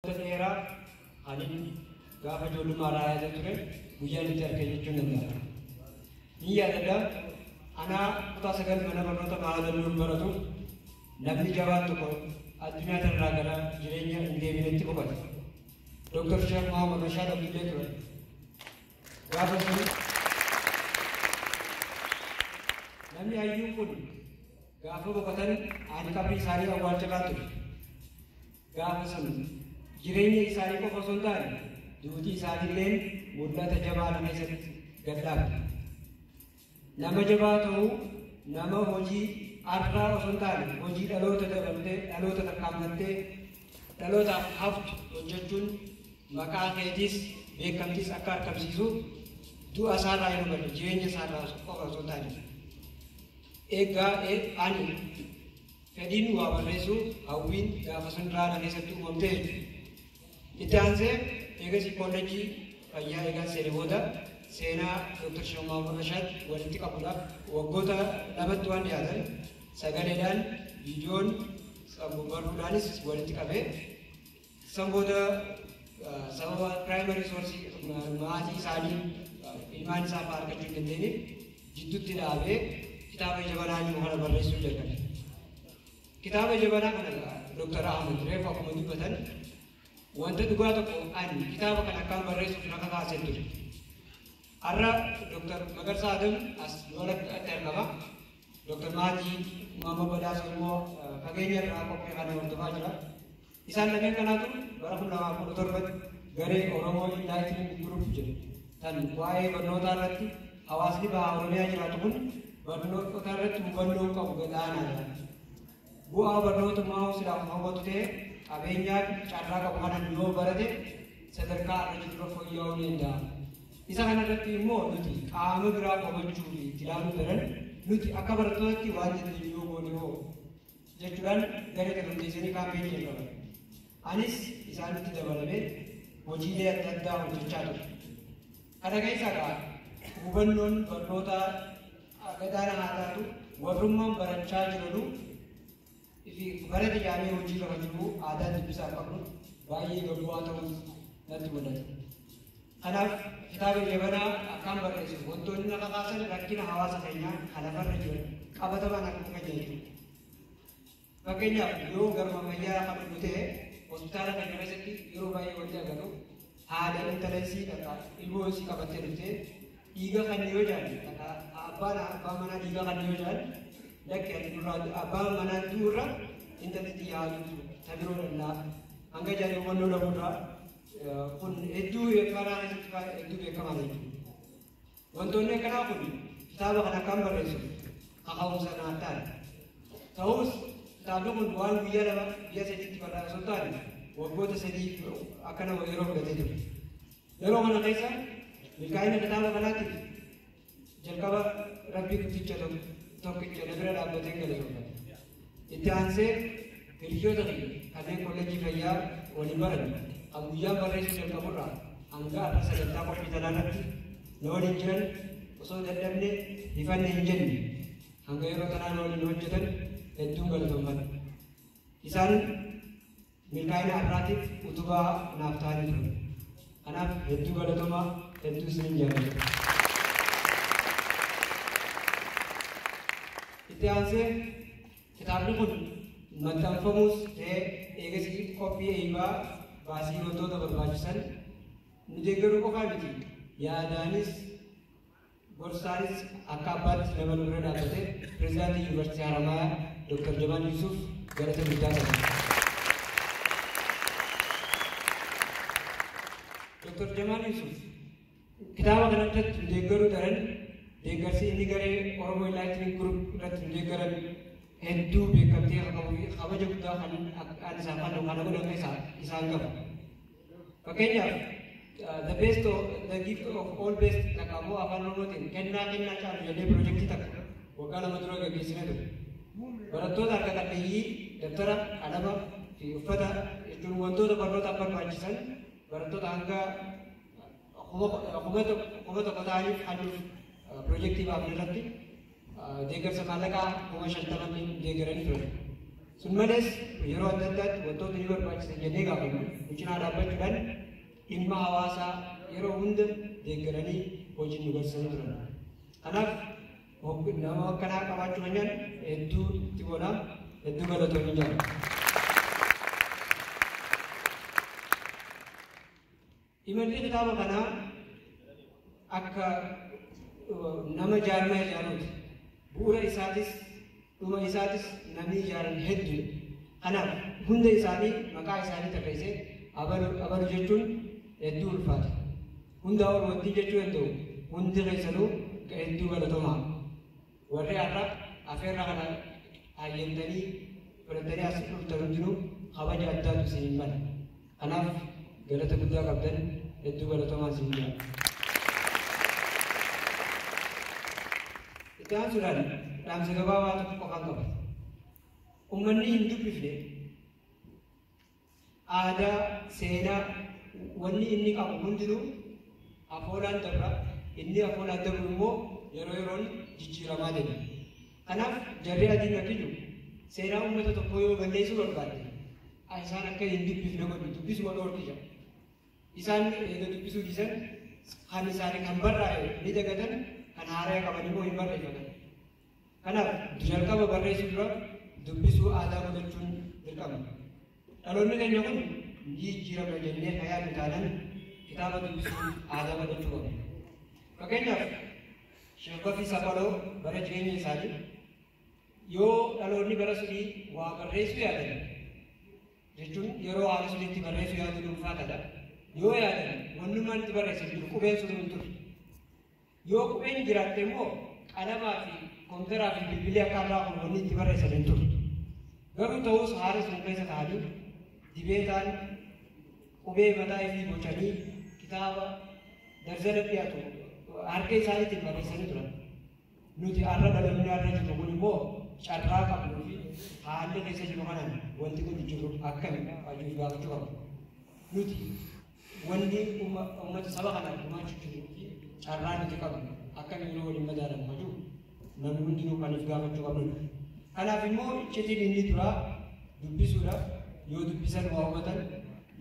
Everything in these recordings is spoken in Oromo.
Era ani gaafa ijoollummaa raayyaa ture guyyaan itti argee jechuun danda'a. Ni yaadadha anaa kutaa sagal mana barnoota Mahalalluun baratu namni jabaan tokko addunyaa tanarraa gara jireenya hin deebinetti boqote. Dr. Sheikh Muhammad Rashad Abdullee ture. Gaafa sun namni hayyuun kun gaafa boqotan ani qabrii isaanii awwaalchaa ture. Gaafa sun jireenya isaanii qofa osoo hin taane duutii isaaniillee mul'ata jabaa nama keessatti gaddaafte. Nama jabaa ta'uu nama hojii har'aa osoo hin taane hojii dhaloota dabaltee dhaloota tarkaanfattee dhalootaaf haftu hojjechuun maqaa keetiis beekamtiis akka argamsiisuuf du'a isaarraa hin malle jireenya isaarraa qofa osoo hin taane. Egaa ani fedhiin waa barreessuu hawwiin gaafa sun raana keessatti uumamtee itti aansee eegasii koolleejjii fayyaa eegaa seenee booda seenaa Dr. Sheikh Muhammad Rashad walitti qabuudhaaf waggoota lamatti waan dhiyaatan sagaleedhaan viidiyoon barruudhaanis walitti qabee san booda sababa piraayimari soorsii maatii isaanii ilmaan isaa fa'aa argachuu hin dandeenye jidduutti dhaabee kitaaba jabanaa jiru kana barreessuu jalqabe. Kitaaba jabanaa kana Dr. Ahmad reefu akkuma dubbatan wanta dhugaa tokko ani kitaaba kana akkaan barreessuuf na kakaasee ture. Har'a Dr. Magarsaa Adam as walatti argama. Dr. Maatii Muhammad Badhaasoo immoo fageenya irraa qophii kana hordofaa jira. Isaan lameen kanaatu bara 2017 garee Oromoo Enlightenment Group jedhu tan waa'ee barnootaa irratti hawaasni bahaa Oromiyaa jiraatu kun barnoota irratti hubannoo qabu gadaanaadha. Bu'aa barnoota maa'uu silaaf hawwatu ta'e qabeenyaa carraa qabu kanan yoo barate sadarkaa irra jiru fooyya'uu ni danda'a. Isa kanarratti immoo nuti qaama biraa qabachuu fi itti ilaaluu daran nuti akka barattootatti waan dandeenyu yoo goone hoo jechuudhaan garee dargaggeessanii kampeenii jalqaban. Anis isaanitti dabalamee hojiilee adda addaa hojjechaa ture. Kana keessaa hubannoon barnoota gadaana haa taatu warrummaan barachaa jiranu barate yaamee hojii qabachuu aadaa dubbisaa qabnu baay'ee gaggawaa ta'uu natti mul'ata. Kanaaf kitaaba jabanaa akkaan barreessuuf wantoonni na kakaasan rakkina hawaasa keenyaa kan lafarra jiran qabatamaan akka tajaajilu. Fakkeenyaaf yoo garuma fayyaa kan dhufu ta'e hospitaala kana keessatti yeroo baay'ee wanti agarru haadha intala isii ilmoo isii qabattee dhuftee dhiiga kan yoo jaalle abbaa manaa dhiiga kan yoo jaalle lakki ati duraa abbaan manaa duura intalatti yaadu tabiroo danda'a hanga jaalle hubannoo dhabuudhaa kun hedduu karaa hedduu beekamaa jechuudha. Wantoonni akkanaa kun kitaaba kana akkaan barreessuuf kaka'umsa naa ta'an. Ta'us kitaabni kun waan guyyaa lama biyya sadiitti barreessu osoo ta'an waggoota sadii akkana yeroo fudhatee ture. Yeroo kana keessa milkaa'ina kitaaba kanaatiif jalqaba rabbii guddicha tokkicha na bira dhaabbatee galateeffate. Itti aansee hiriyoota kanneen kolleejjii fayyaa waliin baran guyyaan barreessuu jalqaburraa hanga har'a sagantaa qophii talaarratti na waliin jiran osoo dadhabne hifanne hin jenne hanga yeroo tanaa na waliin hojjetan hedduun galatoomfadha. Isaan milkaa'ina har'aatiif utubaa naaf ta'anii turan. Kanaaf hedduu galatoomaa hedduu isiniin jaalladha. Itti aansee kitaabni kun maxxanfamuus ta'ee eegasii qophii eebbaa baasii wantoota barbaachisan nu deeggaruu qofaa miti yaadaanis gorsaanis akka abbaatti nama nu bira dhaabbatee pirezidaantii yuunivarsiitii Haramayaa Dr. Jamal Yusuf galata guddaa qaba. Dr. Jamal Yusuf kitaaba kanatti nu deeggaruu daran deeggarsi inni garee Oromoo Enlightenment Group irratti nu deeggaran hedduu beekamtee kabaja guddaa kan isaan kennu kana godhan isaan qaba. Fakkeenyaaf the gift of all best naqamoo afaan Oromootiin kennaa caalu jedhee piroojeektii takka waggaa lama dura gaggeessinee ture. Barattoota harka qalleeyyii dabtara qalama fi uffata jechuun wantoota barnootaaf barbaachisan barattoota hanga kuma tokko ta'aniif halluu piroojeektii baafne irratti deeggarsa maallaqaa 50,000 deeggaranii ture. Sun malees yeroo adda addaatti wantoota ni barbaachisan jennee gaafannu cinaa dhaabbachuudhaan dhimma hawaasaa yeroo hunda deeggaranii hojii nu barsiisanii turan. Kanaaf nama akkanaa qabaachuu manyaan hedduu itti godhaa hedduu galatoonni jira. Imalli kitaaba kanaa akka nama jaarmaa ijaaruuti. Bu'uura isaatis dhuma isaatis namni ijaaran hedduu. Kanaaf hunda isaanii maqaa isaanii tarreessee abalu jechuun hedduu ulfaata. Hundaa ol wanti jechuu danda'u hundi keessanuu hedduu galatoomaa. Warri har'a afeerraa kana hayyamtanii fudhatanii as dhuftan hundinuu kabaja addaatu isin hin mala. Kanaaf galata guddaa qabdan hedduu galatoomaa isin jira. Itti aansuudhaan dhaamsa gabaabaa tokko qofaan qaba. Uummanni hin dubbifne aadaa, seenaa, wanni inni qabu hundinuu afoolaan darba. Inni afoolaan darbu immoo yeroo yeroon jijjiiramaa deema. Kanaaf jarri adiin akkinu seenaa uummata tokkoo yoo balleessuu barbaade isaan akka hin dubbifne godhu dubbisuma dhoorki jira. Isaan eega dubbisuu dhiisan kan isaanii kan barraa'e ni dagatan kan haaraa qaban immoo hin barreeffatan. Kanaaf jalqaba barreessuu dura dubbisuu aadaa godhachuun dirqama. Dhaloonni keenya kun jijjiirama jennee hayyaatu taanaan kitaaba dubbisuu aadaa godhachuu qabu. Fakkeenyaaf Sheekh Baffii Saphaloo bara jireenya isaanii yoo dhaloonni bara sunii waa barreessuu yaadan jechuun yeroo haala suniitti barreessuu yaadu dhuunfaatadha. Yoo yaadan wannummaan itti barreessan jiru qubeen sun hin turre. Yoo qubeen jiraatte immoo qalamaa fi kompiitaraa fi bilbilii akka irraa kun wanni itti barreessan hin turre. Garuu ta'us haala sun keessa ta'anii dibeetaan qubee mataa ifii bocanii kitaaba darzana dhiyaatu harka isaaniitiin barreessanii turan. Nuti har'a dhaloonni har'a jiru kun immoo carraa qabnuu fi haalli keessa jiru kanaan wanti kun jiru akkami fayyuuf gaafachuu qabu. Nuti wanni uummata saba kanaan gumaachuu jiruu fi carraa nuti qabnu akkamiin yoo waliin madaalamu hajuu namni hundinuu kan if gaafachuu qabnudha. Kanaaf immoo iccitiin inni duraa dubbisuudhaaf yoo dubbisan waa hubatan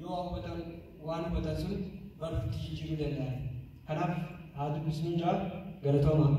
yoo waa hubatan waan hubatan sun baruutti jijjiiruu danda'a. Kanaaf haa dubbisnuun jira galatoomaa.